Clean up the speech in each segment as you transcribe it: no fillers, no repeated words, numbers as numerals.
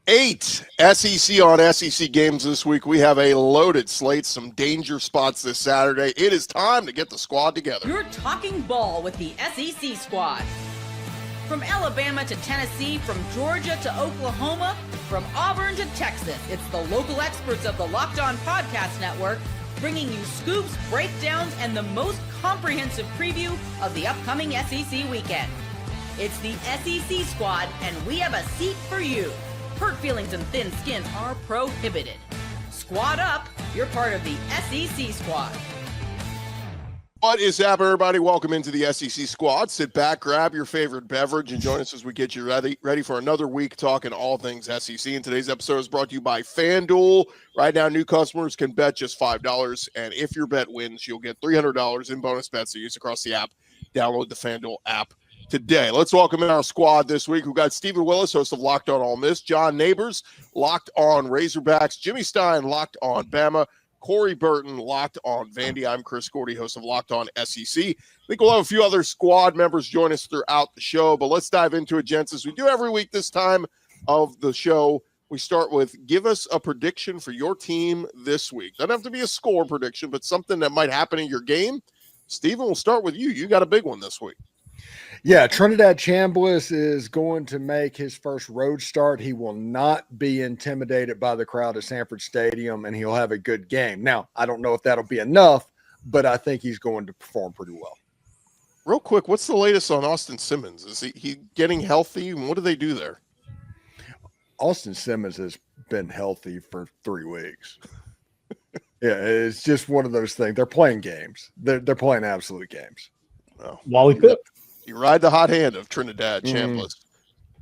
8 SEC on SEC games this week. We have a loaded slate, some danger spots this Saturday. It is time to get the squad together. You're talking ball with the SEC squad. From Alabama to Tennessee, from Georgia to Oklahoma, from Auburn to Texas, it's the local experts of the Locked On Podcast Network bringing you scoops, breakdowns, and the most comprehensive preview of the upcoming SEC weekend. It's the SEC squad, and we have a seat for you. Hurt feelings and thin skins are prohibited. Squad up, you're part of the SEC squad. What is happening, everybody? Welcome into the SEC squad. Sit back, grab your favorite beverage, and join us as we get you ready for another week talking all things SEC. And today's episode is brought to you by FanDuel. Right now, new customers can bet just $5, and if your bet wins, you'll get $300 in bonus bets to use across the app. Download the FanDuel app today. Let's welcome in our squad this week. We've got Stephen Willis, host of Locked On Ole Miss, John Neighbors, Locked On Razorbacks, Jimmy Stein, Locked On Bama, Corey Burton, Locked On Vandy. I'm Chris Gordy, host of Locked On SEC. I think we'll have a few other squad members join us throughout the show, but let's dive into it, gents. As we do every week this time of the show, we start with give us a prediction for your team this week. Doesn't have to be a score prediction, but something that might happen in your game. Stephen, we'll start with you. You got a big one this week. Yeah, Trinidad Chambliss is going to make his first road start. He will not be intimidated by the crowd at Sanford Stadium, and he'll have a good game. Now, I don't know if that'll be enough, but I think he's going to perform pretty well. Real quick, what's the latest on Austin Simmons? Is he getting healthy? And what do they do there? Austin Simmons has been healthy for 3 weeks. Yeah, it's just one of those things. They're playing games. They're playing absolute games. Oh. Wally Pipp. You ride the hot hand of Trinidad Chambliss.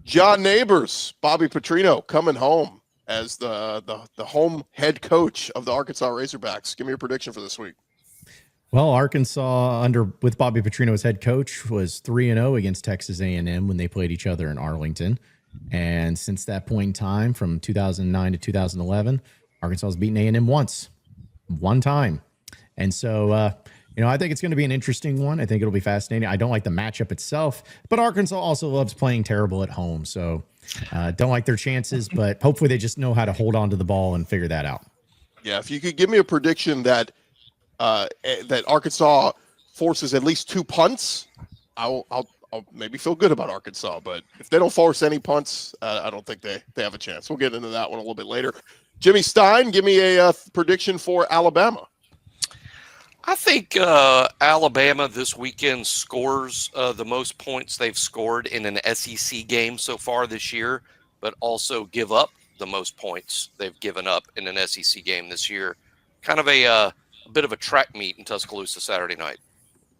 John Neighbors, Bobby Petrino coming home as the home head coach of the Arkansas Razorbacks. Give me your prediction for this week. Well, Arkansas with Bobby Petrino as head coach was 3-0 against Texas A&M when they played each other in Arlington. And since that point in time, from 2009 to 2011, Arkansas has beaten A&M one time. And so, I think it's going to be an interesting one. I think it'll be fascinating. I don't like the matchup itself, but Arkansas also loves playing terrible at home. So don't like their chances, but hopefully they just know how to hold on to the ball and figure that out. Yeah, if you could give me a prediction that that Arkansas forces at least 2 punts, I'll maybe feel good about Arkansas. But if they don't force any punts, I don't think they have a chance. We'll get into that one a little bit later. Jimmy Stein, give me a prediction for Alabama. I think Alabama this weekend scores the most points they've scored in an SEC game so far this year, but also give up the most points they've given up in an SEC game this year. Kind of a bit of a track meet in Tuscaloosa Saturday night.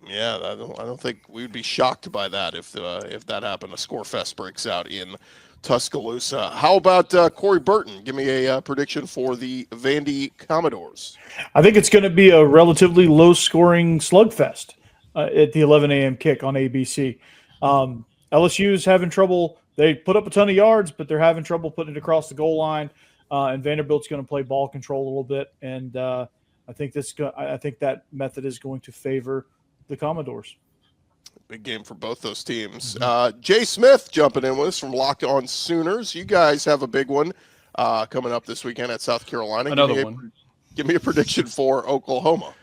Yeah, I don't think we'd be shocked by that if that happened. A score fest breaks out in Tuscaloosa. How about Corey Burton? Give me a prediction for the Vandy Commodores. I think it's going to be a relatively low-scoring slugfest at the 11 a.m. kick on ABC. LSU's having trouble. They put up a ton of yards, but they're having trouble putting it across the goal line. And Vanderbilt's going to play ball control a little bit, and I think that method is going to favor the Commodores. Big game for both those teams. Jay Smith jumping in with us from Locked On Sooners. You guys have a big one coming up this weekend at South Carolina. Another one. Give me a prediction for Oklahoma.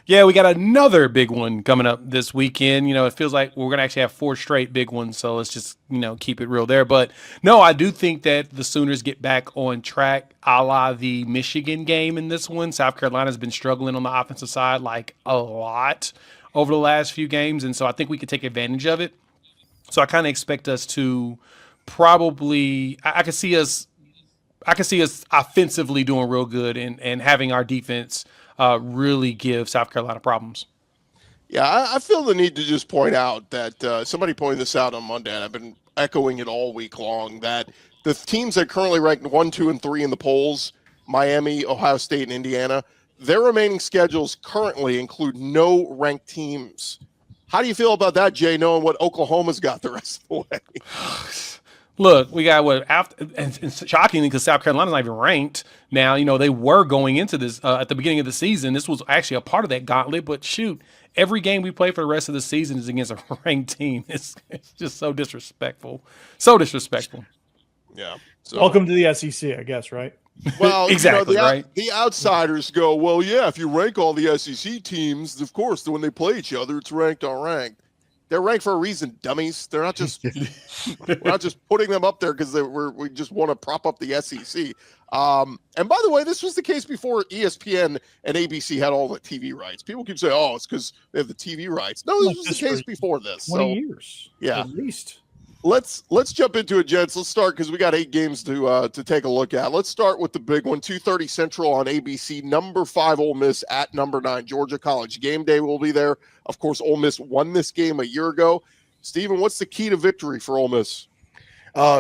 Yeah, we got another big one coming up this weekend. It feels like we're going to actually have 4 straight big ones, so let's just, keep it real there. But, no, I do think that the Sooners get back on track a la the Michigan game in this one. South Carolina's been struggling on the offensive side like a lot over the last few games, and so I think we could take advantage of it. So I kind of expect us to probably – I can see us offensively doing real good and having our defense really give South Carolina problems. Yeah, I feel the need to just point out that somebody pointed this out on Monday, and I've been echoing it all week long, that the teams that currently ranked 1, 2, and 3 in the polls, Miami, Ohio State, and Indiana, their remaining schedules currently include no ranked teams. How do you feel about that, Jay, knowing what Oklahoma's got the rest of the way? Look, we got and shockingly, because South Carolina's not even ranked now. They were going into this at the beginning of the season. This was actually a part of that gauntlet. But shoot, every game we play for the rest of the season is against a ranked team. It's just so disrespectful. So disrespectful. Yeah. So Welcome to the SEC, I guess, right? well, Exactly, right? The outsiders go, well, yeah, if you rank all the SEC teams, of course, when they play each other, it's ranked on ranked. They're ranked for a reason, dummies. They're not just we're not just putting them up there because we just want to prop up the SEC. And by the way, this was the case before ESPN and ABC had all the TV rights. People keep saying, "Oh, it's because they have the TV rights." No, this was the case before this. 20 years, yeah, at least. Let's jump into it, gents. Let's start because we got 8 games to take a look at. Let's start with the big one, 2:30 Central on ABC. Number 5 Ole Miss at number 9 Georgia. College game day will be there. Of course, Ole Miss won this game a year ago. Steven, what's the key to victory for Ole Miss?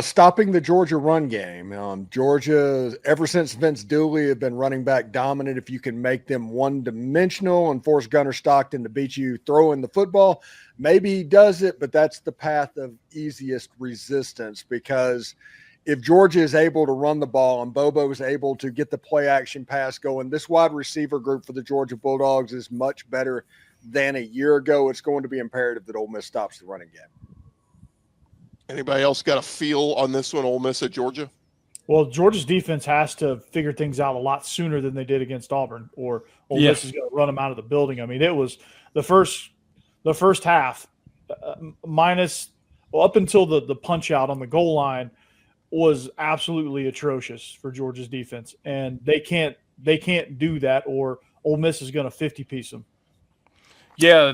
Stopping the Georgia run game. Georgia, ever since Vince Dooley, have been running back dominant. If you can make them one-dimensional and force Gunnar Stockton to beat you throwing the football, maybe he does it, but that's the path of easiest resistance, because if Georgia is able to run the ball and Bobo is able to get the play action pass going, this wide receiver group for the Georgia Bulldogs is much better than a year ago. It's going to be imperative that Ole Miss stops the running game. Anybody else got a feel on this one, Ole Miss at Georgia? Well, Georgia's defense has to figure things out a lot sooner than they did against Auburn, or Ole Miss is going to run them out of the building. I mean, it was the first half up until the punch out on the goal line was absolutely atrocious for Georgia's defense, and they can't do that, or Ole Miss is going to 50-piece them. Yeah,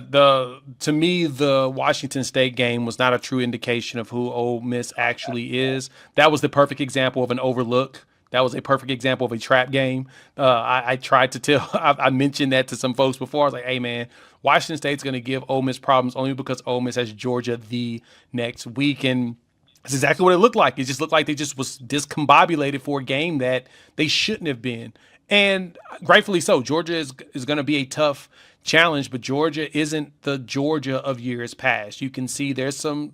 to me, the Washington State game was not a true indication of who Ole Miss actually is. That was the perfect example of an overlook. That was a perfect example of a trap game. I tried to tell, I mentioned that to some folks before. I was like, hey, man, Washington State's going to give Ole Miss problems only because Ole Miss has Georgia the next week. And that's exactly what it looked like. It just looked like they just was discombobulated for a game that they shouldn't have been. And rightfully so. Georgia is going to be a tough challenge, but Georgia isn't the Georgia of years past. You can see there's some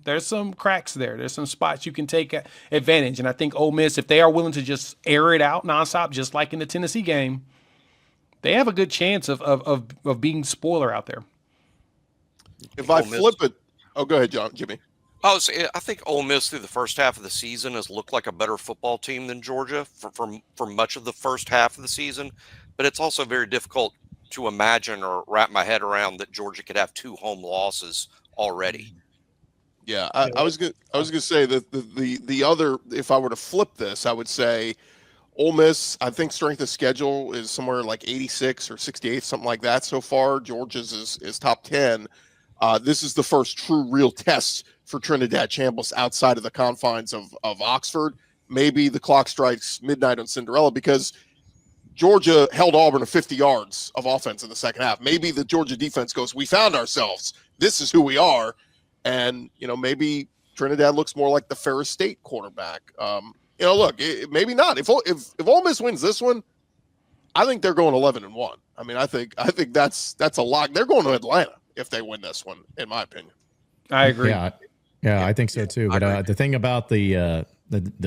cracks there. There's some spots you can take advantage. And I think Ole Miss, if they are willing to just air it out nonstop, just like in the Tennessee game, they have a good chance of being spoiler out there. If I flip it, oh, go ahead, Jimmy. I think Ole Miss through the first half of the season has looked like a better football team than Georgia for much of the first half of the season, but it's also very difficult to imagine or wrap my head around that Georgia could have 2 home losses already. Yeah, I was gonna say that the other, if I were to flip this, I would say Ole Miss, I think strength of schedule is somewhere like 86 or 68, something like that so far. Georgia's is top 10. This is the first true real test for Trinidad Chambliss outside of the confines of Oxford. Maybe the clock strikes midnight on Cinderella because Georgia held Auburn to 50 yards of offense in the second half. Maybe the Georgia defense goes, we found ourselves. This is who we are. And, maybe Trinidad looks more like the Ferris State quarterback. Look, maybe not. If Ole Miss wins this one, I think they're going 11-1. I mean, I think that's a lock. They're going to Atlanta if they win this one, in my opinion. I agree. Yeah, I think so too. But the thing about the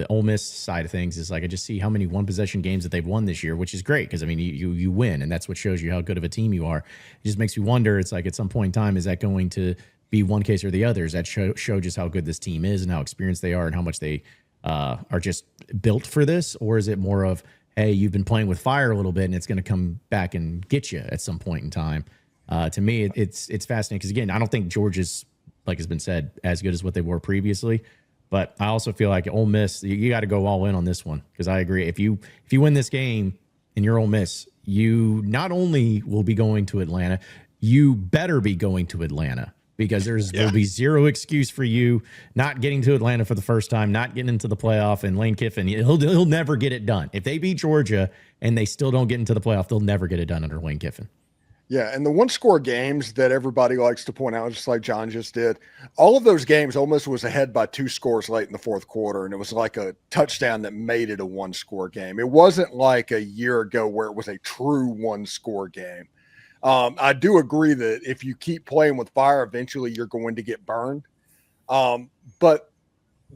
Ole Miss side of things is, like, I just see how many one possession games that they've won this year, which is great because, I mean, you win, and that's what shows you how good of a team you are. It just makes me wonder, it's like at some point in time, is that going to be one case or the other? Does that show just how good this team is and how experienced they are and how much they are just built for this? Or is it more of, hey, you've been playing with fire a little bit and it's going to come back and get you at some point in time? To me, it's fascinating because, again, I don't think Georgia's, like has been said, as good as what they were previously. But I also feel like Ole Miss, you got to go all in on this one, because I agree. If you win this game and you're Ole Miss, you not only will be going to Atlanta, you better be going to Atlanta, because there'll be zero excuse for you not getting to Atlanta for the first time, not getting into the playoff. And Lane Kiffin, he'll never get it done. If they beat Georgia and they still don't get into the playoff, they'll never get it done under Lane Kiffin. Yeah, and the one-score games that everybody likes to point out, just like John just did, all of those games almost was ahead by 2 scores late in the fourth quarter, and it was like a touchdown that made it a one-score game. It wasn't like a year ago where it was a true one-score game. I do agree that if you keep playing with fire, eventually you're going to get burned. But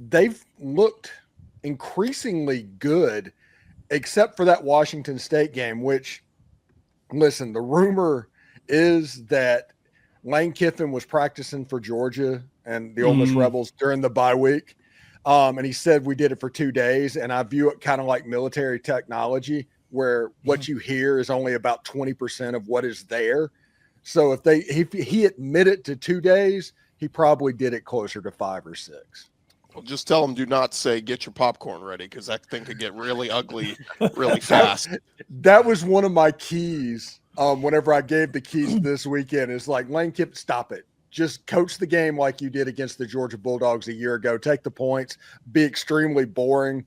they've looked increasingly good, except for that Washington State game, which – listen, the rumor is that Lane Kiffin was practicing for Georgia and the Ole Miss Rebels during the bye week. And he said we did it for 2 days, and I view it kind of like military technology, where what you hear is only about 20% of what is there. So if he admitted to 2 days, he probably did it closer to 5 or 6. Well, just tell them do not say get your popcorn ready, because that thing could get really ugly really fast. That was one of my keys. Whenever I gave the keys this weekend, is like, Lane Kiffin, stop it. Just coach the game like you did against the Georgia Bulldogs a year ago. Take the points. Be extremely boring.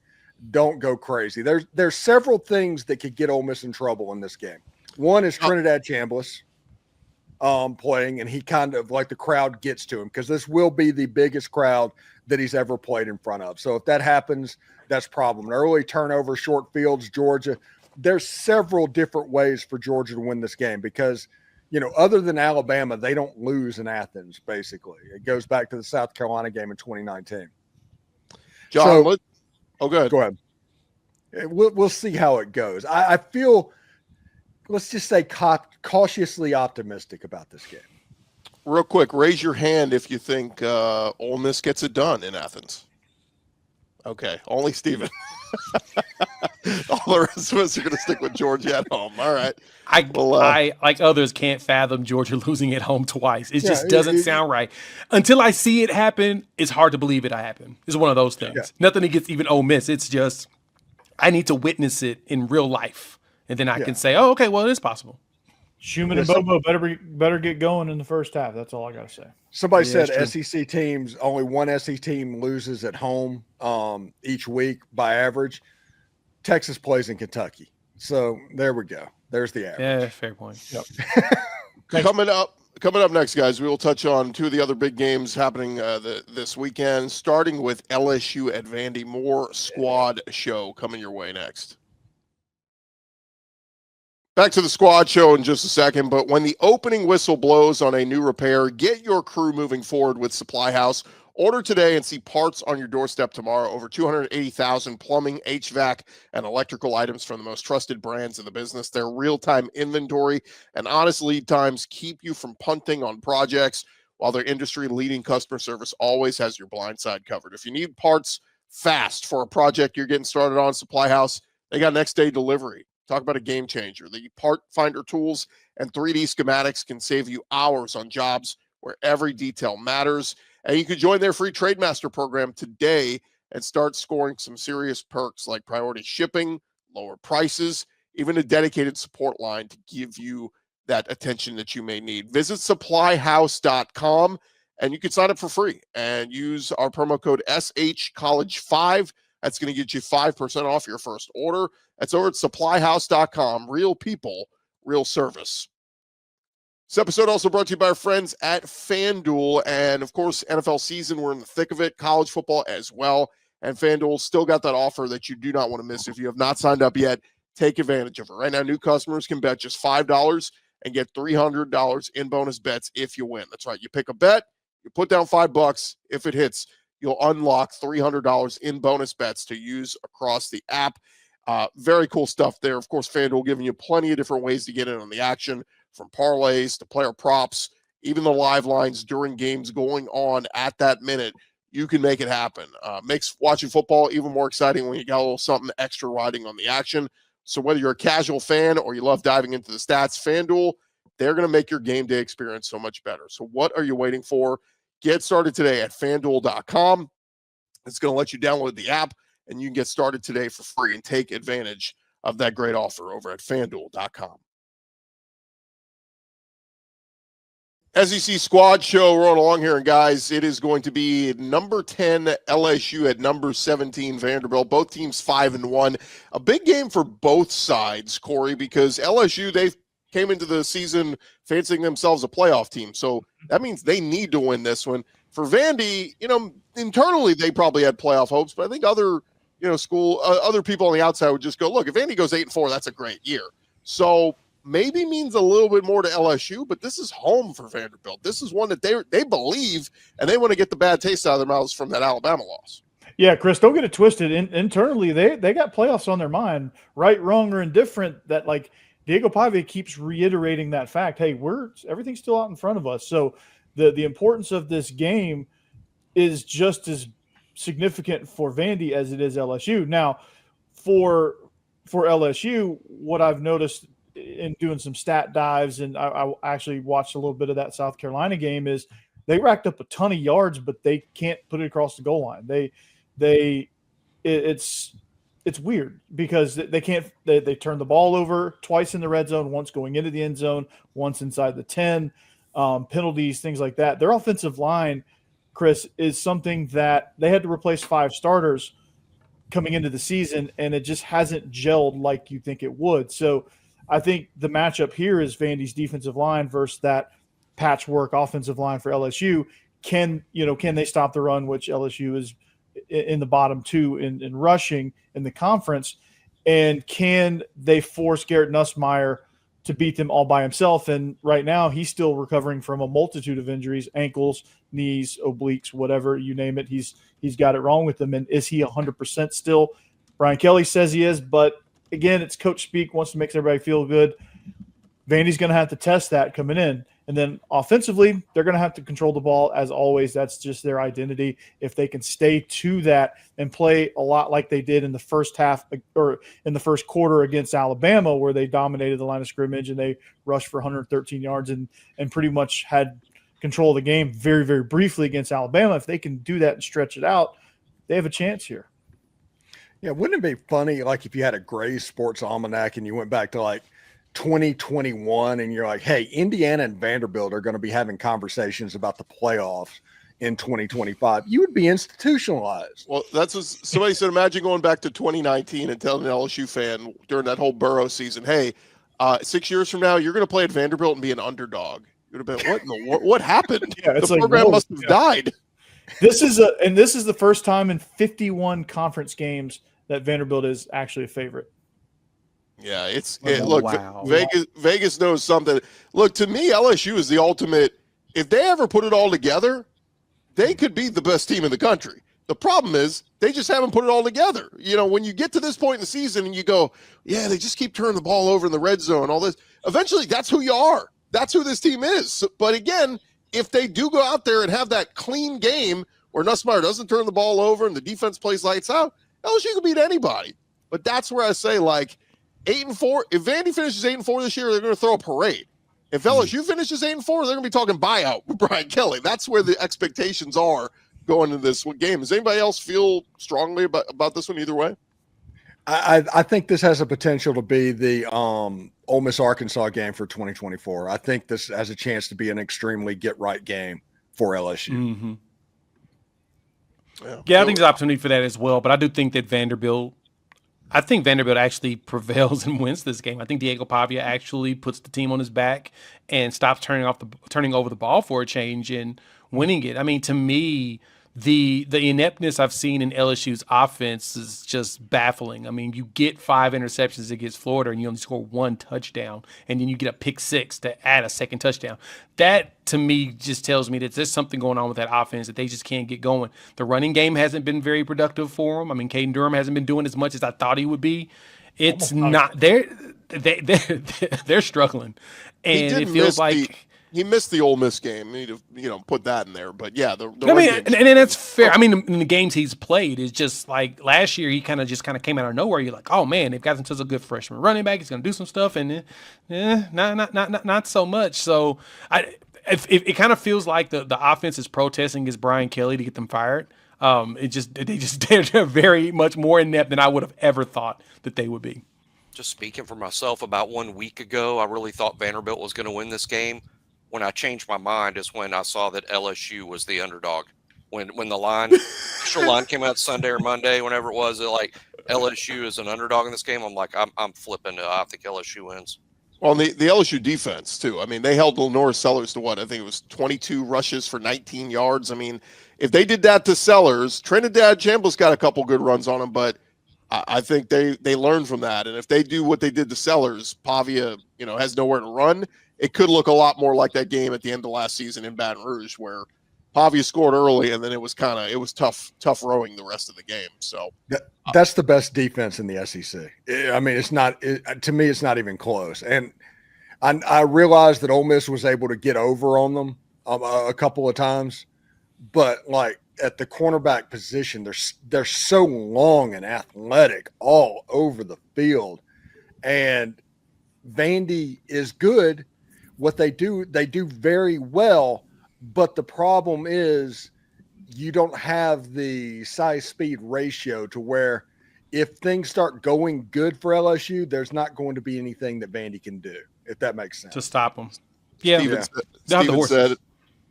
Don't go crazy. There's several things that could get Ole Miss in trouble in this game. One is Trinidad Chambliss playing, and he kind of like the crowd gets to him, because this will be the biggest crowd that he's ever played in front of. So if that happens, that's a problem. An early turnover, short fields, Georgia. There's several different ways for Georgia to win this game, because, other than Alabama, they don't lose in Athens, basically. It goes back to the South Carolina game in 2019. John, Go ahead. We'll see how it goes. I feel, let's just say, cautiously optimistic about this game. Real quick, raise your hand if you think Ole Miss gets it done in Athens. Okay, only Steven. All the rest of us are going to stick with Georgia at home. All right. I like others, can't fathom Georgia losing at home twice. It just doesn't sound right. Until I see it happen, it's hard to believe it happened. It's one of those things. Yeah. Nothing against even Ole Miss. It's just I need to witness it in real life, and then I can say, "Oh, okay, well, it is possible." Schumann and Bobo better get going in the first half. That's all I got to say. Somebody said SEC teams, only one SEC team loses at home each week by average. Texas plays in Kentucky. So there we go. There's the average. Yeah, fair point. Yep. Coming up next, guys, we will touch on two of the other big games happening this weekend, starting with LSU at Vandy. More squad show coming your way next. Back to the squad show in just a second, but when the opening whistle blows on a new repair, get your crew moving forward with SupplyHouse. Order today and see parts on your doorstep tomorrow. Over 280,000 plumbing, HVAC, and electrical items from the most trusted brands in the business. Their real-time inventory and honest lead times keep you from punting on projects, while their industry-leading customer service always has your blind side covered. If you need parts fast for a project you're getting started on, SupplyHouse, they got next-day delivery. Talk about a game changer. The part finder tools and 3D schematics can save you hours on jobs where every detail matters. And you can join their free Trademaster program today and start scoring some serious perks like priority shipping, lower prices, even a dedicated support line to give you that attention that you may need. Visit supplyhouse.com and you can sign up for free and use our promo code SHCollege5. That's going to get you 5% off your first order. That's over at supplyhouse.com. Real people, real service. This episode also brought to you by our friends at FanDuel. And, of course, NFL season, we're in the thick of it. College football as well. And FanDuel still got that offer that you do not want to miss. If you have not signed up yet, take advantage of it. Right now, new customers can bet just $5 and get $300 in bonus bets if you win. That's right. You pick a bet, you put down $5. If it hits, you'll unlock $300 in bonus bets to use across the app. Very cool stuff there. Of course, FanDuel giving you plenty of different ways to get in on the action, from parlays to player props, even the live lines during games going on at that minute. You can make it happen. Makes watching football even more exciting when you got a little something extra riding on the action. So whether you're a casual fan or you love diving into the stats, FanDuel, they're going to make your game day experience so much better. So what are you waiting for? Get started today at FanDuel.com. It's going to let you download the app, and you can get started today for free and take advantage of that great offer over at FanDuel.com. SEC Squad Show rolling along here, and guys, it is going to be number 10 LSU at number 17 Vanderbilt. Both teams 5-1. A big game for both sides, Corey, because LSU, they came into the season fancying themselves a playoff team, so that means they need to win this one. For Vandy, internally they probably had playoff hopes, but I think other people on the outside would just go, look, if Vandy goes 8-4, that's a great year. So maybe means a little bit more to LSU, but this is home for Vanderbilt. This is one that they believe, and they want to get the bad taste out of their mouths from that Alabama loss. Yeah, Chris, don't get it twisted. Internally, they got playoffs on their mind, right, wrong, or indifferent. That like Diego Pavia keeps reiterating that fact. Hey, everything's still out in front of us. So the importance of this game is just as significant for Vandy as it is LSU. Now, for LSU, what I've noticed in doing some stat dives, and I actually watched a little bit of that South Carolina game, is they racked up a ton of yards, but they can't put it across the goal line. It's weird because they can't. They turn the ball over twice in the red zone, once going into the end zone, once inside the 10. Penalties, things like that. Their offensive line, Chris, is something that they had to replace 5 starters coming into the season, and it just hasn't gelled like you think it would. So I think the matchup here is Vandy's defensive line versus that patchwork offensive line for LSU. Can they stop the run, which LSU is in the bottom 2 in rushing in the conference, and can they force Garrett Nussmeier to beat them all by himself? And right now he's still recovering from a multitude of injuries, ankles, knees, obliques, whatever, you name it. He's got it wrong with him. And is he 100% still? Brian Kelly says he is, but again, it's coach speak, wants to make everybody feel good. Vandy's going to have to test that coming in. And then offensively, they're going to have to control the ball as always. That's just their identity. If they can stay to that and play a lot like they did in the first half or in the first quarter against Alabama, where they dominated the line of scrimmage and they rushed for 113 yards and pretty much had control of the game very, very briefly against Alabama. If they can do that and stretch it out, they have a chance here. Yeah, wouldn't it be funny, like if you had a Gray's Sports Almanac and you went back to like 2021 and you're like, hey, Indiana and Vanderbilt are going to be having conversations about the playoffs in 2025, you would be institutionalized. Well, that's what somebody said. Imagine going back to 2019 and telling an LSU fan during that whole Burrow season, hey, 6 years from now, you're going to play at Vanderbilt and be an underdog. You would have been, what happened? Yeah, the program must have died. This is the first time in 51 conference games that Vanderbilt is actually a favorite. Yeah, look, wow. Vegas knows something. Look, to me, LSU is the ultimate. If they ever put it all together, they could be the best team in the country. The problem is they just haven't put it all together. You know, when you get to this point in the season and you go, yeah, they just keep turning the ball over in the red zone, all this. Eventually, that's who you are. That's who this team is. But again, if they do go out there and have that clean game where Nussmeier doesn't turn the ball over and the defense plays lights out, LSU can beat anybody. But that's where I say, like, 8-4. If Vandy finishes 8-4 this year, they're going to throw a parade. If LSU finishes 8-4, they're going to be talking buyout with Brian Kelly. That's where the expectations are going into this game. Does anybody else feel strongly about this one either way? I think this has a potential to be the Ole Miss Arkansas game for 2024. I think this has a chance to be an extremely get-right game for LSU. Mm-hmm. Yeah, I think there's opportunity for that as well. But I do think that Vanderbilt actually prevails and wins this game. I think Diego Pavia actually puts the team on his back and stops turning over the ball for a change and winning it. I mean, to me, the ineptness I've seen in LSU's offense is just baffling. I mean, you get 5 interceptions against Florida and you only score 1 touchdown, and then you get a pick 6 to add a second touchdown. That, to me, just tells me that there's something going on with that offense that they just can't get going. The running game hasn't been very productive for them. I mean, Caden Durham hasn't been doing as much as I thought he would be. It's not – they're struggling. And it feels like – he missed the Ole Miss game. You need to, put that in there. But yeah, and that's fair. I mean, in the games he's played, is just like last year. He kind of came out of nowhere. You're like, oh man, they've got him such a good freshman running back. He's going to do some stuff, and not so much. So it kind of feels like the offense is protesting against Brian Kelly to get them fired. They're very much more inept than I would have ever thought that they would be. Just speaking for myself, about 1 week ago, I really thought Vanderbilt was going to win this game. When I changed my mind is when I saw that LSU was the underdog. When the official line came out Sunday or Monday, whenever it was, like LSU is an underdog in this game. I'm like, I'm flipping. I think LSU wins. Well, the LSU defense too. I mean, they held Lenore Sellers to what? I think it was 22 rushes for 19 yards. I mean, if they did that to Sellers, Trinidad Chambliss got a couple good runs on him, but I think they learned from that. And if they do what they did to Sellers, Pavia, has nowhere to run. It could look a lot more like that game at the end of last season in Baton Rouge, where Pavia scored early and then it was tough rowing the rest of the game. So that's the best defense in the SEC. I mean, to me, it's not even close. And I realized that Ole Miss was able to get over on them a couple of times, but like at the cornerback position, they're so long and athletic all over the field. And Vandy is good. What they do very well. But the problem is you don't have the size speed ratio to where if things start going good for LSU, there's not going to be anything that Vandy can do, if that makes sense. To stop them. Yeah.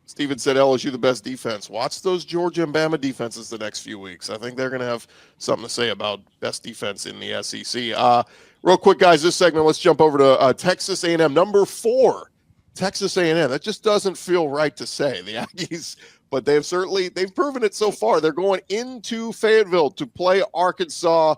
Steven said LSU the best defense. Watch those Georgia and Bama defenses the next few weeks. I think they're going to have something to say about best defense in the SEC. Real quick, guys, this segment, let's jump over to Texas A&M, number 4. Texas A&M. That just doesn't feel right to say. The Aggies, but they've proven it so far. They're going into Fayetteville to play Arkansas.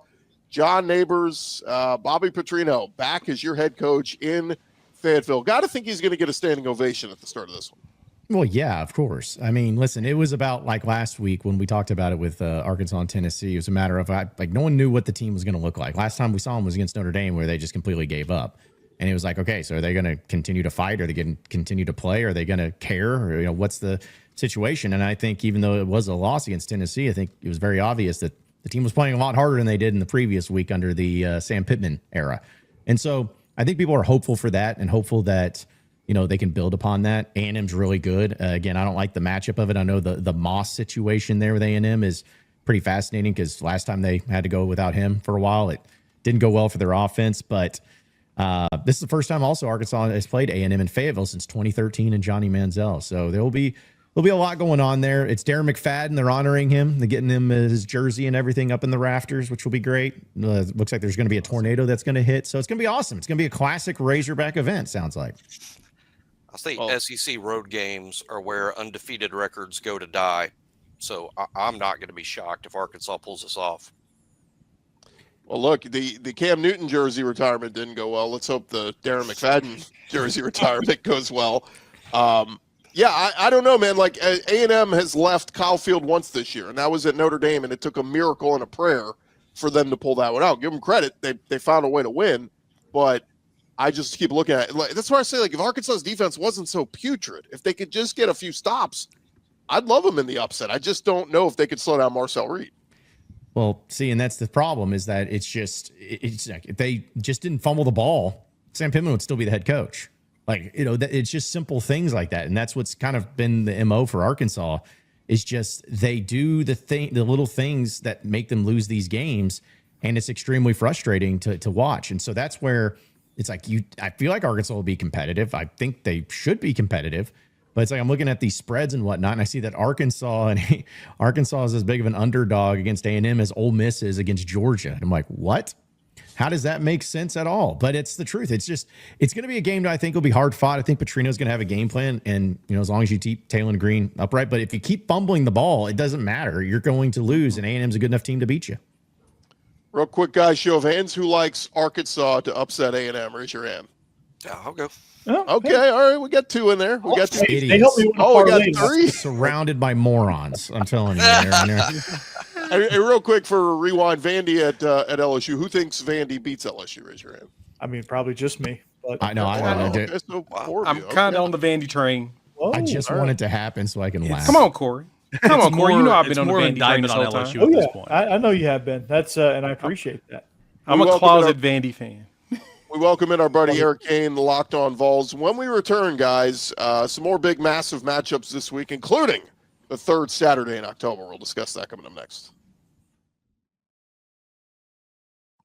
John Neighbors, Bobby Petrino, back as your head coach in Fayetteville. Got to think he's going to get a standing ovation at the start of this one. Well, yeah, of course. I mean, listen, it was about like last week when we talked about it with Arkansas and Tennessee. It was a matter of like no one knew what the team was going to look like. Last time we saw them was against Notre Dame, where they just completely gave up. And it was like, okay, so are they going to continue to fight? Are they going to continue to play? Are they going to care? Or, what's the situation? And I think even though it was a loss against Tennessee, I think it was very obvious that the team was playing a lot harder than they did in the previous week under the Sam Pittman era. And so I think people are hopeful for that and hopeful that they can build upon that. A&M's really good. Again, I don't like the matchup of it. I know the Moss situation there with A&M is pretty fascinating because last time they had to go without him for a while, it didn't go well for their offense. But this is the first time also Arkansas has played A&M in Fayetteville since 2013 and Johnny Manziel. So there'll be a lot going on there. It's Darren McFadden. They're honoring him. They're getting him his jersey and everything up in the rafters, which will be great. Looks like there's going to be a tornado that's going to hit. So it's going to be awesome. It's going to be a classic Razorback event, sounds like. I think SEC road games are where undefeated records go to die. So I'm not going to be shocked if Arkansas pulls this off. Well, look, the Cam Newton jersey retirement didn't go well. Let's hope the Darren McFadden jersey retirement goes well. Yeah, I don't know, man. Like A&M has left Kyle Field once this year, and that was at Notre Dame, and it took a miracle and a prayer for them to pull that one out. Give them credit. They found a way to win, but I just keep looking at it. Like, that's why I say, like, if Arkansas's defense wasn't so putrid, if they could just get a few stops, I'd love them in the upset. I just don't know if they could slow down Marcel Reed. Well, see, and that's the problem is that it's like if they just didn't fumble the ball, Sam Pittman would still be the head coach. Like, it's just simple things like that. And that's what's kind of been the MO for Arkansas is just they do the little things that make them lose these games. And it's extremely frustrating to watch. And so that's where it's like I feel like Arkansas will be competitive. I think they should be competitive. But it's like I'm looking at these spreads and whatnot, and I see that Arkansas is as big of an underdog against A&M as Ole Miss is against Georgia. And I'm like, what? How does that make sense at all? But it's the truth. It's going to be a game that I think will be hard fought. I think Petrino's going to have a game plan, and as long as you keep Taylor Green upright. But if you keep fumbling the ball, it doesn't matter. You're going to lose, and A&M's a good enough team to beat you. Real quick, guys, show of hands. Who likes Arkansas to upset A&M? Raise your hand. Yeah, I'll go. Oh, Okay, all right. We got 2 in there. We got 2. Idiots. They helped me win a We got parlay. 3. Surrounded by morons. I'm telling you. Hey, real quick for rewind, Vandy at LSU. Who thinks Vandy beats LSU? Raise your hand. I mean, probably just me. But I know. Okay, so 4 of I'm you. kind of on the Vandy train. Whoa. I just want it to happen so I can laugh. Come on, Corey. Come on, Corey. You know I've been on the more Vandy train indictment this on whole time. LSU Oh, at yeah. this point. I know you have been. That's and I appreciate that. I'm We a welcome closet Vandy fan. We welcome in our buddy Eric Kane, the Locked On Vols. When we return, guys, some more big, massive matchups this week, including the 3rd Saturday in October. We'll discuss that coming up next.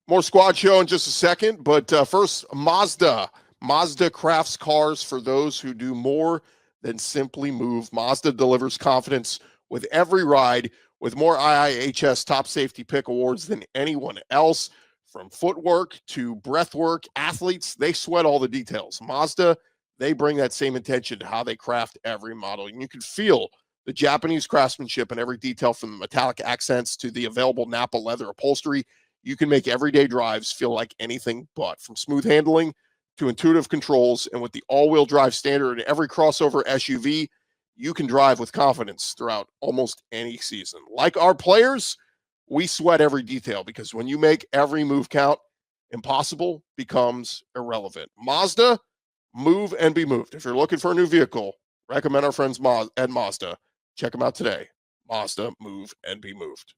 More Squad Show in just a second, but first, Mazda. Mazda crafts cars for those who do more than simply move. Mazda delivers confidence with every ride, with more IIHS Top Safety Pick awards than anyone else. From footwork to breathwork, athletes, they sweat all the details. Mazda, they bring that same attention to how they craft every model. And you can feel the Japanese craftsmanship in every detail, from the metallic accents to the available Nappa leather upholstery. You can make everyday drives feel like anything but. From smooth handling to intuitive controls, and with the all-wheel drive standard in every crossover SUV, you can drive with confidence throughout almost any season. Like our players, we sweat every detail, because when you make every move count, impossible becomes irrelevant. Mazda, move and be moved. If you're looking for a new vehicle, recommend our friends at Mazda. Check them out today. Mazda, move and be moved.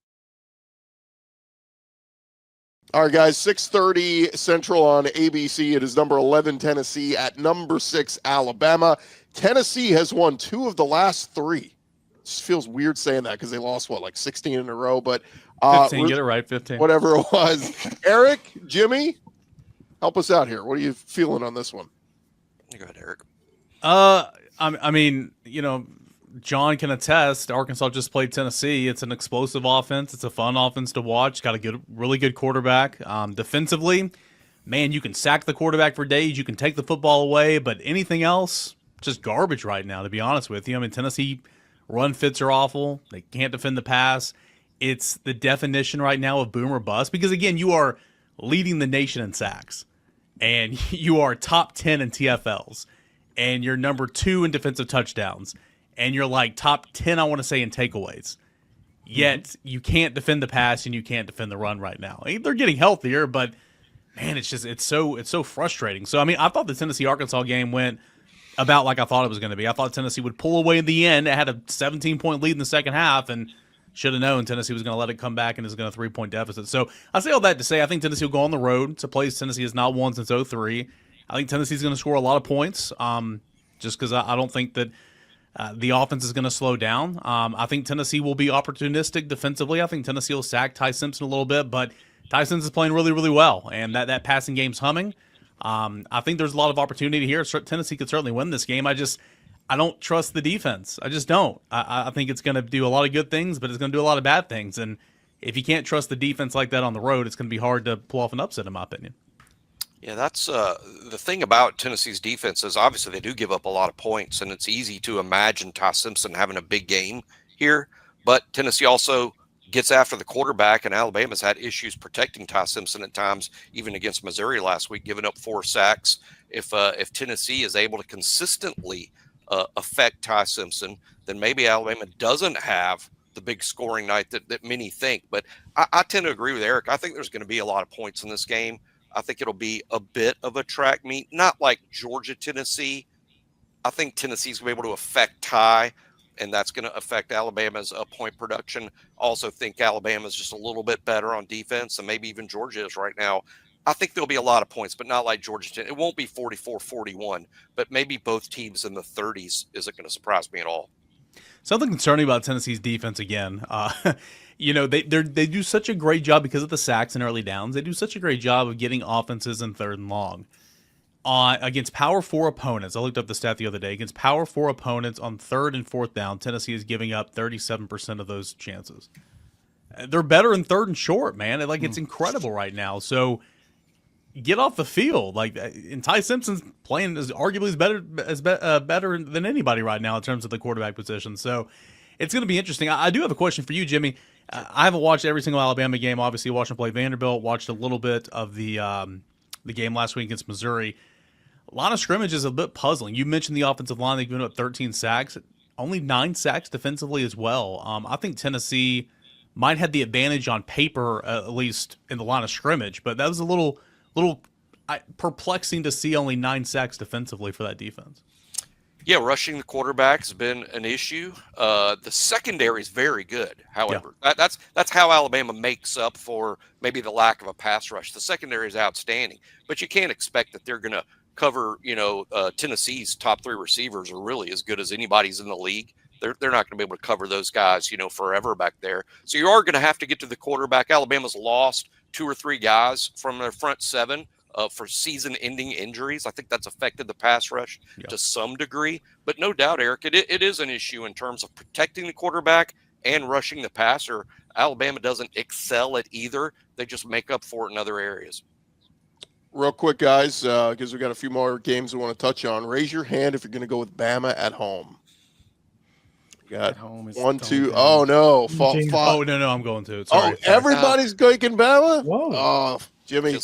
All right, guys, 6:30 Central on ABC. It is number 11 Tennessee at number 6 Alabama. Tennessee has won 2 of the last 3. It just feels weird saying that because they lost, like 16 in a row. But 15, get it right, 15. Whatever it was. Eric, Jimmy, help us out here. What are you feeling on this one? Go ahead, Eric. I mean, John can attest. Arkansas just played Tennessee. It's an explosive offense. It's a fun offense to watch. Got a really good quarterback. Defensively, man, you can sack the quarterback for days. You can take the football away, but anything else, just garbage right now, to be honest with you. I mean, Tennessee run fits are awful. They can't defend the pass. It's the definition right now of boom or bust because, again, you are leading the nation in sacks, and you are top 10 in TFLs, and you're number 2 in defensive touchdowns. And you're like top 10, I want to say, in takeaways. Yet you can't defend the pass and you can't defend the run right now. They're getting healthier, but man, it's so frustrating. So I mean, I thought the Tennessee-Arkansas game went about like I thought it was going to be. I thought Tennessee would pull away in the end. It had a 17-point lead in the second half, and should have known Tennessee was going to let it come back and is going to 3-point deficit. So I say all that to say I think Tennessee will go on the road. It's a place Tennessee has not won since 2003. I think Tennessee's going to score a lot of points, just because I don't think that. The offense is going to slow down. I think Tennessee will be opportunistic defensively. I think Tennessee will sack Ty Simpson a little bit, but Ty Simpson is playing really, really well, and that passing game's humming. I think there's a lot of opportunity here. Tennessee could certainly win this game. I don't trust the defense. I just don't. I think it's going to do a lot of good things, but it's going to do a lot of bad things. And if you can't trust the defense like that on the road, it's going to be hard to pull off an upset, in my opinion. Yeah, that's the thing about Tennessee's defense is obviously they do give up a lot of points, and it's easy to imagine Ty Simpson having a big game here. But Tennessee also gets after the quarterback, and Alabama's had issues protecting Ty Simpson at times, even against Missouri last week, giving up 4 sacks. If Tennessee is able to consistently affect Ty Simpson, then maybe Alabama doesn't have the big scoring night that many think. But I tend to agree with Eric. I think there's going to be a lot of points in this game. I think it'll be a bit of a track meet, not like Georgia, Tennessee. I think Tennessee's going to be able to affect Ty, and that's going to affect Alabama's point production. Also think Alabama's just a little bit better on defense, and maybe even Georgia is right now. I think there'll be a lot of points, but not like Georgia. It won't be 44-41, but maybe both teams in the 30s isn't going to surprise me at all. Something concerning about Tennessee's defense again. They do such a great job because of the sacks and early downs. They do such a great job of getting offenses in 3rd and long. Against Power 4 opponents, I looked up the stat the other day. Against Power 4 opponents on 3rd and 4th down, Tennessee is giving up 37% of those chances. They're better in 3rd and short, man. It's incredible right now. So get off the field. And Ty Simpson's playing is arguably better than anybody right now in terms of the quarterback position. So it's going to be interesting. I do have a question for you, Jimmy. I haven't watched every single Alabama game. Obviously, watched them play Vanderbilt. Watched a little bit of the game last week against Missouri. Line of scrimmage is a bit puzzling. You mentioned the offensive line. They've given up 13 sacks. Only 9 sacks defensively as well. I think Tennessee might have the advantage on paper, at least in the line of scrimmage. But that was a little perplexing to see only 9 sacks defensively for that defense. Yeah, rushing the quarterback has been an issue. The secondary is very good. However, that's how Alabama makes up for maybe the lack of a pass rush. The secondary is outstanding, but you can't expect that they're going to cover. Tennessee's top 3 receivers are really as good as anybody's in the league. They're not going to be able to cover those guys, forever back there. So you are going to have to get to the quarterback. Alabama's lost 2 or 3 guys from their front 7. For season-ending injuries. I think that's affected the pass rush to some degree. But no doubt, Eric, it is an issue in terms of protecting the quarterback and rushing the passer. Alabama doesn't excel at either. They just make up for it in other areas. Real quick, guys, because we got a few more games we want to touch on. Raise your hand if you're going to go with Bama at home. We got 1, 2. Oh, no. Oh, no, I'm going to. Sorry. Everybody's going Bama? Whoa. Oh, Jimmy.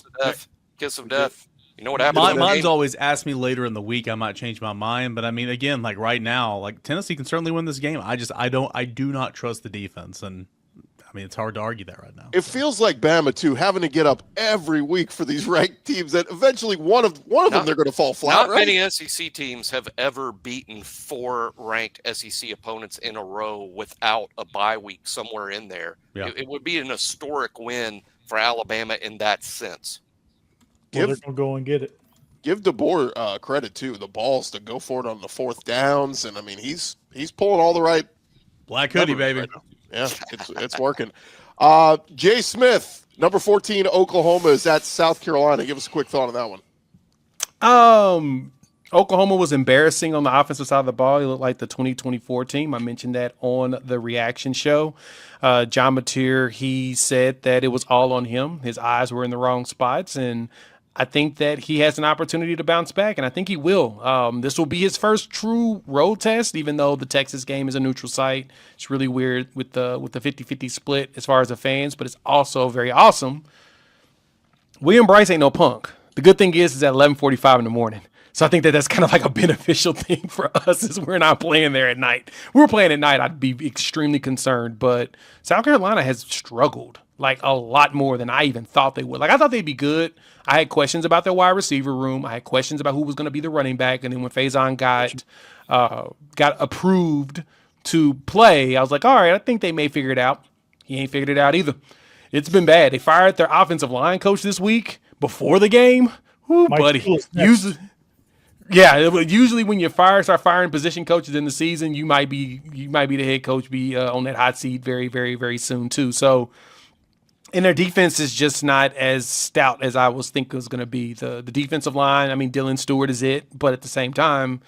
Kiss of death. You know what happens? Mine's always asked me later in the week. I might change my mind, but I mean, again, right now, Tennessee can certainly win this game. I do not trust the defense, and mean, it's hard to argue that right now. It feels like Bama too, having to get up every week for these ranked teams that eventually one of them they're going to fall flat. Not many SEC teams have ever beaten 4 ranked SEC opponents in a row without a bye week somewhere in there. Yeah. It would be an historic win for Alabama in that sense. Well, they're going to go and get it. Give DeBoer credit too, the balls to go for it on the 4th downs, and I mean he's pulling all the right Black hoodie, baby. right now. Yeah, it's working. Jay Smith, number 14, Oklahoma is at South Carolina. Give us a quick thought on that one. Oklahoma was embarrassing on the offensive side of the ball. He looked like the 2024 team. I mentioned that on the reaction show. John Mateer, he said that it was all on him. His eyes were in the wrong spots, and I think that he has an opportunity to bounce back, and I think he will. This will be his first true road test, even though the Texas game is a neutral site. It's really weird with the 50-50 split as far as the fans, but it's also very awesome. William Bryce ain't no punk. The good thing is at 11:45 in the morning. So I think that that's kind of like a beneficial thing for us is we're not playing there at night. If we were playing at night, I'd be extremely concerned. But South Carolina has struggled like a lot more than I even thought they would. Like I thought they'd be good. I had questions about their wide receiver room. I had questions about who was going to be the running back. And then when Faison got approved to play, I was like, all right, I think they may figure it out. He ain't figured it out either. It's been bad. They fired their offensive line coach this week before the game. Whoo, buddy. Usually when you start firing position coaches in the season, you might be the head coach, be on that hot seat very, very, very soon too. So, and their defense is just not as stout as I was thinking it was going to be. The defensive line, I mean, Dylan Stewart is it, but at the same time,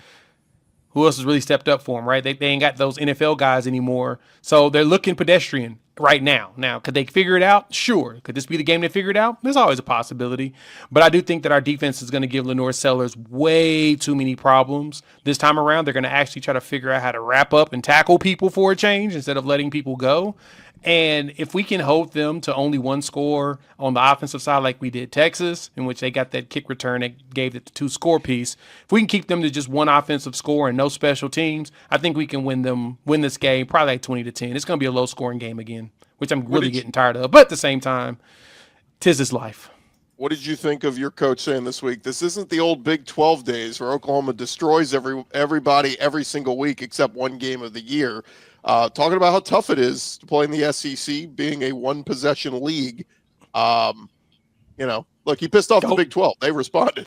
who else has really stepped up for them, right? They ain't got those NFL guys anymore. So they're looking pedestrian right now. Now, could they figure it out? Sure. Could this be the game they figure it out? There's always a possibility. But I do think that our defense is going to give Lenore Sellers way too many problems. This time around, they're going to actually try to figure out how to wrap up and tackle people for a change instead of letting people go. And if we can hold them to only one score on the offensive side like we did Texas, in which they got that kick return that gave it the 2-score piece, if we can keep them to just one offensive score and no special teams, I think we can win this game probably like 20-10. It's going to be a low-scoring game again, which I'm really getting tired of. But at the same time, 'tis his life. What did you think of your coach saying this week? This isn't the old Big 12 days where Oklahoma destroys everybody every single week except one game of the year. Talking about how tough it is to play in the SEC, being a one-possession league. Look, he pissed off the Big 12. They responded.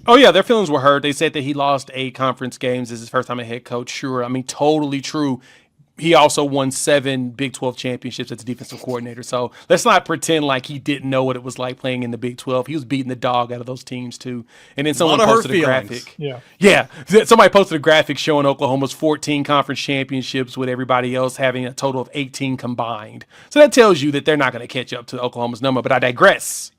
Oh, yeah, their feelings were hurt. They said that he lost 8 conference games. This is his first time as head coach. Sure, I mean, totally true. He also won 7 Big 12 championships as a defensive coordinator. So let's not pretend like he didn't know what it was like playing in the Big 12. He was beating the dog out of those teams, too. And then someone posted a graphic. Yeah. Somebody posted a graphic showing Oklahoma's 14 conference championships with everybody else having a total of 18 combined. So that tells you that they're not going to catch up to Oklahoma's number. But I digress.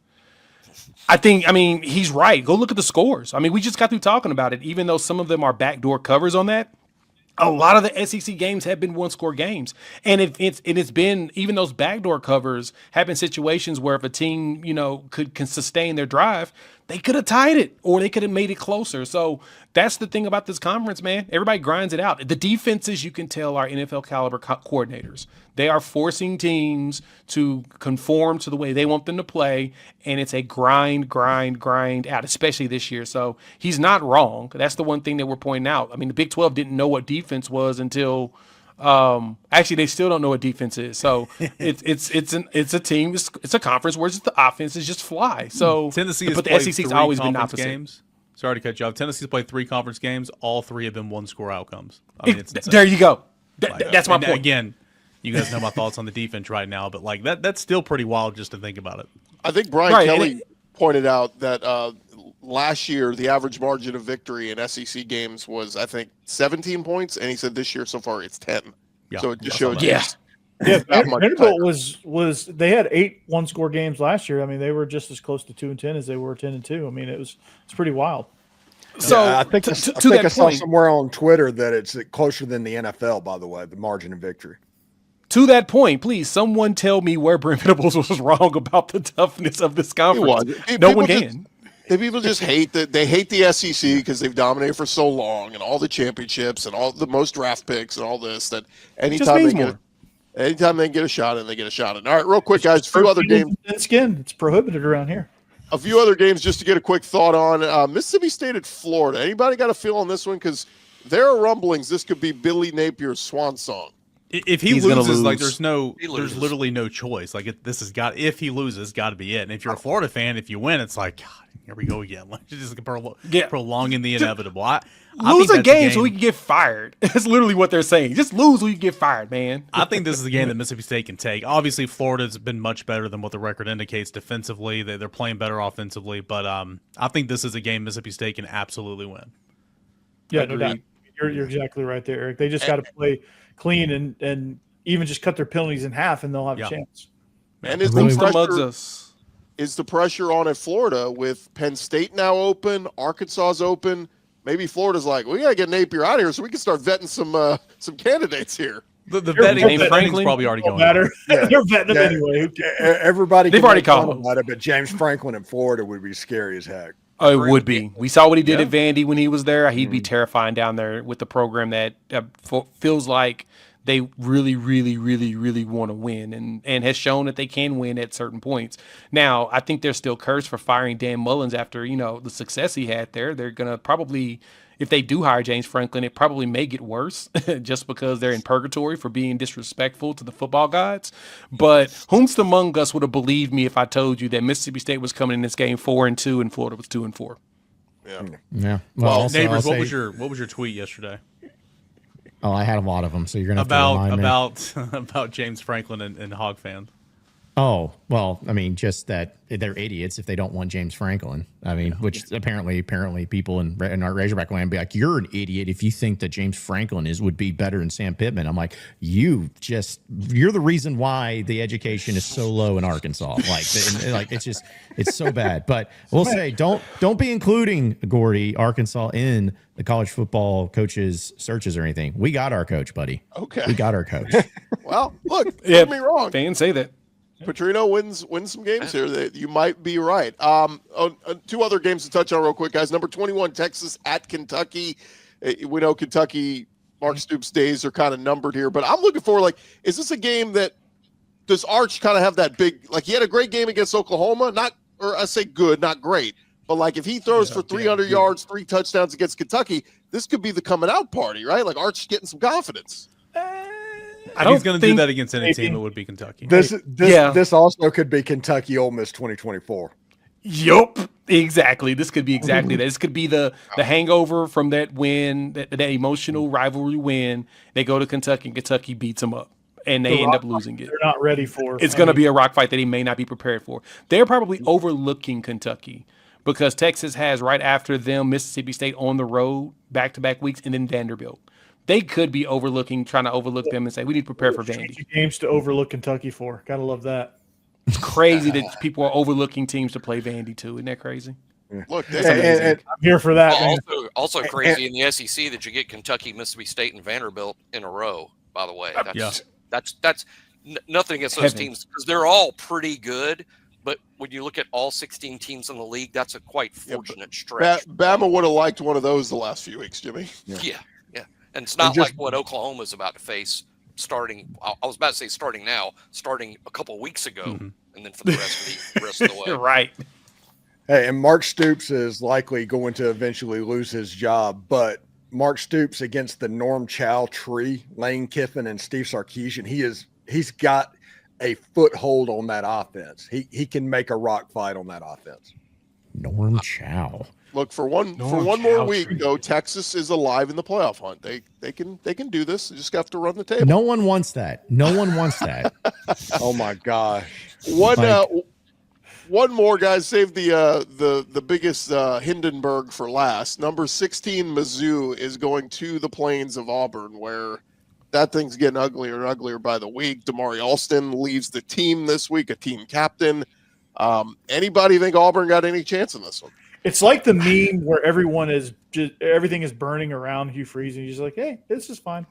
He's right. Go look at the scores. I mean, we just got through talking about it. Even though some of them are backdoor covers on that, a lot of the SEC games have been one-score games. And it's been, even those backdoor covers have been situations where if a team, can sustain their drive, they could have tied it or they could have made it closer. So that's the thing about this conference, man. Everybody grinds it out. The defenses, you can tell, are NFL caliber coordinators. They are forcing teams to conform to the way they want them to play, and it's a grind out, especially this year. So he's not wrong. That's the one thing that we're pointing out. I mean, the Big 12 didn't know what defense was until actually they still don't know what defense is. So it's a team. It's a conference where just the offenses just fly. So Tennessee has but the played SEC's 3 always been conference opposite. games. Sorry to cut you off. Tennessee's played 3 conference games. All 3 have been one-score outcomes. I mean, it's insane. There you go. That's my point. Again, you guys know my thoughts on the defense right now, but like that's still pretty wild just to think about it. I think Brian Kelly pointed out that last year the average margin of victory in SEC games was, I think, 17 points, and he said this year so far it's 10. Yeah, so it just showed Yeah, Vanderbilt was they had 8 one-score games last year. I mean, they were just as close to 2-10 as they were 10-2. I mean, it's pretty wild. So I think I saw somewhere on Twitter that it's closer than the NFL. By the way, the margin of victory. To that point, please, someone tell me where Brent Venables was wrong about the toughness of this conference. No one can. People just hate that. They hate the SEC because they've dominated for so long and all the championships and all the most draft picks and all this. That anytime they get, Anytime they can get a shot in, they get a shot in. All right, real quick, guys. A few other games. Skin. It's prohibited around here. A few other games just to get a quick thought on. Mississippi State at Florida. Anybody got a feel on this one? Because there are rumblings this could be Billy Napier's swan song. If he loses, like there's literally no choice. Like if he loses, got to be it. And if you're a Florida fan, if you win, it's like, God, here we go again. Like just prolonging the inevitable. I lose a game so we can get fired. That's literally what they're saying. Just lose so you can get fired, man. I think this is a game that Mississippi State can take. Obviously, Florida's been much better than what the record indicates defensively. They're playing better offensively, but I think this is a game Mississippi State can absolutely win. Yeah, no doubt. You're exactly right there, Eric. They just got to play clean and even just cut their penalties in half, and they'll have a chance. And is the pressure on at Florida with Penn State now open, Arkansas's open? Maybe Florida's like, we got to get Napier out of here so we can start vetting some candidates here. The vetting Franklin's probably already going on. Yeah. They're vetting them anyway. Everybody they've already called about it, but James Franklin in Florida would be scary as heck. Oh, it would be. We saw what he did at Vandy when he was there. He'd be terrifying down there with the program that feels like they really, really, really, really want to win and has shown that they can win at certain points. Now, I think they're still cursed for firing Dan Mullins after, the success he had there. They're going to probably, if they do hire James Franklin, it probably may get worse just because they're in purgatory for being disrespectful to the football gods. But whomst among us would have believed me if I told you that Mississippi State was coming in this game 4-2 and Florida was 2-4? Yeah. Well, neighbors, what was your tweet yesterday? Oh, I had a lot of them, so you're gonna have to remind me. about James Franklin and Hog fans. Oh, well, I mean, just that they're idiots if they don't want James Franklin. I mean, which apparently people in our Razorback land be like, you're an idiot if you think that James Franklin would be better than Sam Pittman. I'm like, you're the reason why the education is so low in Arkansas. It's so bad. But we'll say, don't be including Gordy, Arkansas in the college football coaches searches or anything. We got our coach, buddy. Okay. We got our coach. Well, look, don't me wrong. Fans say that. Petrino wins some games here. That you might be right. Two other games to touch on real quick, guys. Number 21, Texas at Kentucky. We know Kentucky, Mark Stoops' days are kind of numbered here, but I'm looking for, is this a game that does Arch kind of have that big, he had a great game against Oklahoma, I say good, not great, but if he throws for 300 yards, 3 touchdowns against Kentucky, this could be the coming out party, right? Arch getting some confidence. If he's going to do that against any team, it would be Kentucky. This also could be Kentucky Ole Miss 2024. Yup, exactly. This could be exactly that. This could be the hangover from that win, that emotional rivalry win. They go to Kentucky and Kentucky beats them up, and they end up losing it. They're not ready for. It's going to be a rock fight that he may not be prepared for. They're probably overlooking Kentucky because Texas has right after them Mississippi State on the road back-to-back weeks, and then Vanderbilt. They could be trying to overlook them and say, we need to prepare for Vandy. Games to overlook Kentucky for. Gotta love that. It's crazy that people are overlooking teams to play Vandy too. Isn't that crazy? Look, that's amazing. And I'm here for that. Also crazy in the SEC that you get Kentucky, Mississippi State, and Vanderbilt in a row, by the way. That's nothing against those teams because they're all pretty good. But when you look at all 16 teams in the league, that's a quite fortunate stretch. Bama would have liked one of those the last few weeks, Jimmy. Yeah. And it's not like what Oklahoma's about to face starting. I was about to say starting a couple of weeks ago, and then for the rest of the way. Right. Hey, and Mark Stoops is likely going to eventually lose his job, but Mark Stoops against the Norm Chow tree, Lane Kiffin, and Steve Sarkisian, he's got a foothold on that offense. He can make a rock fight on that offense. Norm Chow. Look, for one more week, though, Texas is alive in the playoff hunt. They can do this. They just have to run the table. No one wants that. Oh my gosh. One more, guys. Save the biggest Hindenburg for last. Number 16, Mizzou is going to the Plains of Auburn, where that thing's getting uglier and uglier by the week. Damari Alston leaves the team this week, a team captain. Anybody think Auburn got any chance in this one? It's like the meme where everything is burning around Hugh Freeze, and he's just like, "Hey, this is fine.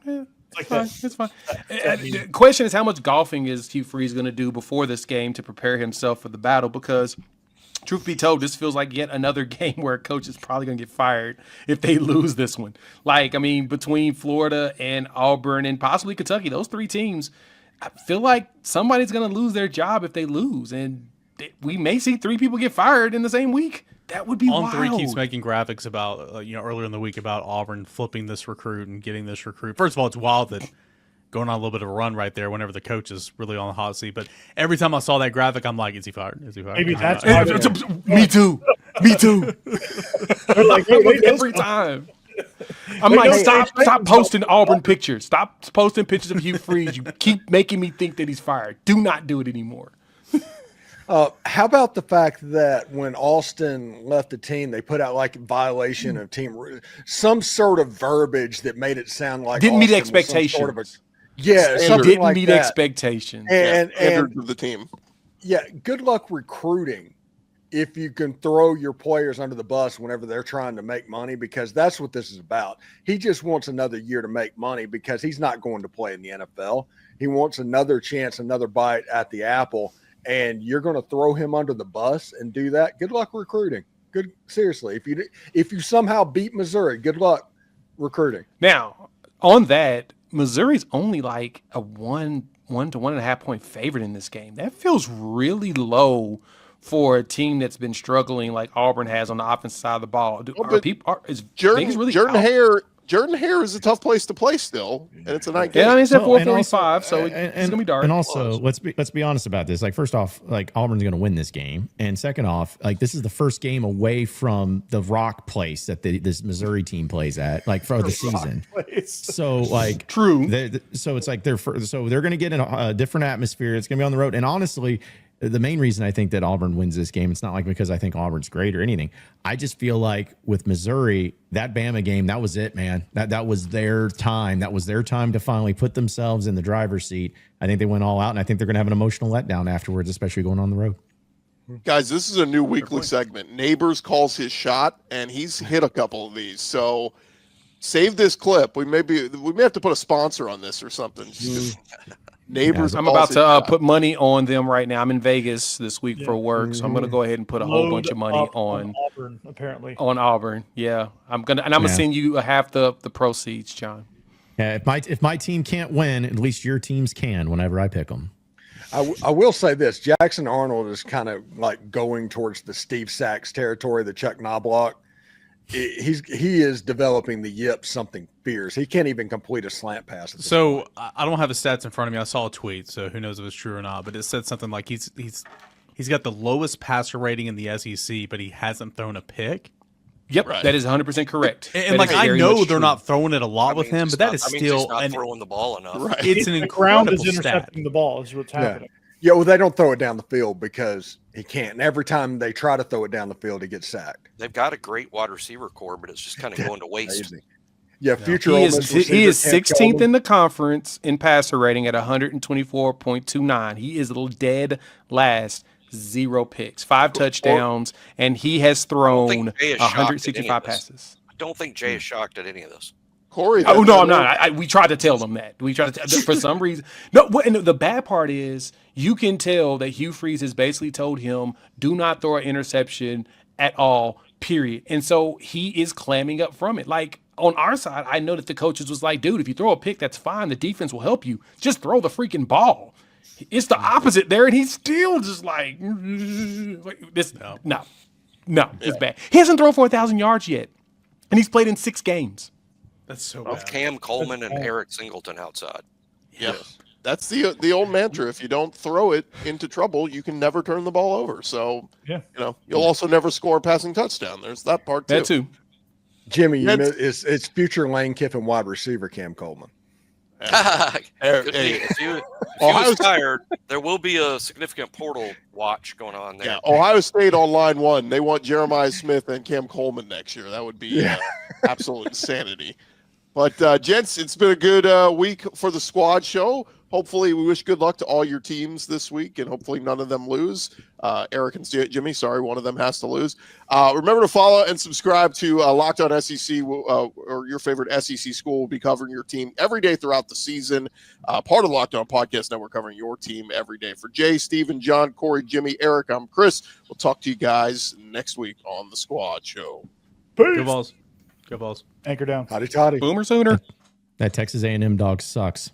It's fine. The question is, how much golfing is Hugh Freeze going to do before this game to prepare himself for the battle? Because, truth be told, this feels like yet another game where a coach is probably going to get fired if they lose this one. Between Florida and Auburn and possibly Kentucky, those 3 teams, I feel like somebody's going to lose their job if they lose, and we may see 3 people get fired in the same week. That would be wild. On3 keeps making graphics about earlier in the week about Auburn flipping this recruit and getting this recruit. First of all, it's wild that going on a little bit of a run right there whenever the coach is really on the hot seat. But every time I saw that graphic, I'm like, is he fired? Is he fired? Maybe that's Me too. Me too. Every time. I'm like, stop posting Auburn pictures. Stop posting pictures of Hugh Freeze. You keep making me think that he's fired. Do not do it anymore. How about the fact that when Austin left the team, they put out like violation of team, some sort of verbiage that made it sound like didn't meet Austin was expectations. some sort of something didn't like meet that. expectations. And Standards of the team. Yeah, good luck recruiting if you can throw your players under the bus whenever they're trying to make money, because that's what this is about. He just wants another year to make money because he's not going to play in the NFL. He wants another chance, another bite at the apple. And you're going to throw him under the bus and do that. Good luck recruiting. Seriously, if you somehow beat Missouri, good luck recruiting. Now, on that, Missouri's only like a 1 to 1.5 point favorite in this game. That feels really low for a team that's been struggling like Auburn has on the offensive side of the ball. Is Vegas really Jordan Hare is a tough place to play still, and it's a night game. Yeah, I mean, it's at 4:45, so it's going to be dark. And also, let's be honest about this. Like, first off, like Auburn's going to win this game, and second off, like this is the first game away from the rock place that this Missouri team plays at, like for the season. So, like, true. So it's like they're going to get in a different atmosphere. It's going to be on the road, and honestly, the main reason I think that Auburn wins this game, it's not like because I think Auburn's great or anything. I just feel like with Missouri, that Bama game, that was it, man. That was their time. That was their time to finally put themselves in the driver's seat. I think they went all out, and I think they're going to have an emotional letdown afterwards, especially going on the road. Guys, this is a new weekly segment. Neighbors calls his shot, and he's hit a couple of these. So save this clip. We may have to put a sponsor on this or something. Neighbors. I'm about to put money on them right now. I'm in Vegas this week for work, so I'm going to go ahead and put a whole bunch of money on Auburn. Apparently, on Auburn. Yeah, I'm gonna send you half the proceeds, John. Yeah, if my team can't win, at least your teams can. Whenever I pick them. I will say this: Jackson Arnold is kind of like going towards the Steve Sachs territory, the Chuck Knobloch. He is developing the yips something fierce. He can't even complete a slant pass. So I don't have his stats in front of me. I saw a tweet, so who knows if it's true or not. But it said something like he's got the lowest passer rating in the SEC, but he hasn't thrown a pick. Yep, right. That is 100% correct. And like I know they're not throwing it a lot with him, but that is still not throwing the ball enough. Right. It's an ground incredible is intercepting the ball is what's happening. Yeah, well, they don't throw it down the field because he can't. And every time they try to throw it down the field, he gets sacked. They've got a great wide receiver core, but it's just kind of going to waste. Yeah, future. He is 16th in the conference in passer rating at 124.29. He is dead last. 0 picks, 5 touchdowns, and he has thrown 165 passes. I don't think Jay is shocked at any of this. Corey. Oh no, I'm not. We tried to tell them that. We tried to for some reason. No, and the bad part is you can tell that Hugh Freeze has basically told him, do not throw an interception at all, period. And so he is clamming up from it. Like on our side, I know that the coaches was like, dude, if you throw a pick, that's fine. The defense will help you. Just throw the freaking ball. It's the opposite there, and he's still just like this. No, it's bad. He hasn't thrown for 1,000 yards yet, and he's played in 6 games. That's so bad. Cam Coleman and Eric Singleton outside. Yeah. That's the old mantra. If you don't throw it into trouble, you can never turn the ball over. So, you'll also never score a passing touchdown. There's that part too. That too. Jimmy, it's future Lane Kiffin wide receiver Cam Coleman. If he was tired, there will be a significant portal watch going on there. Yeah, Ohio State on line 1. They want Jeremiah Smith and Cam Coleman next year. That would be absolute insanity. But, gents, it's been a good week for the squad show. Hopefully, we wish good luck to all your teams this week, and hopefully none of them lose. Eric and Jimmy, sorry, one of them has to lose. Remember to follow and subscribe to Locked On SEC, or your favorite SEC school will be covering your team every day throughout the season. Part of the Locked On Podcast Network covering your team every day. For Jay, Steven, John, Corey, Jimmy, Eric, I'm Chris. We'll talk to you guys next week on the Squad Show. Peace. Go Balls. Go Balls. Anchor down. Howdy toddy. Boomer Sooner. That Texas A&M dog sucks.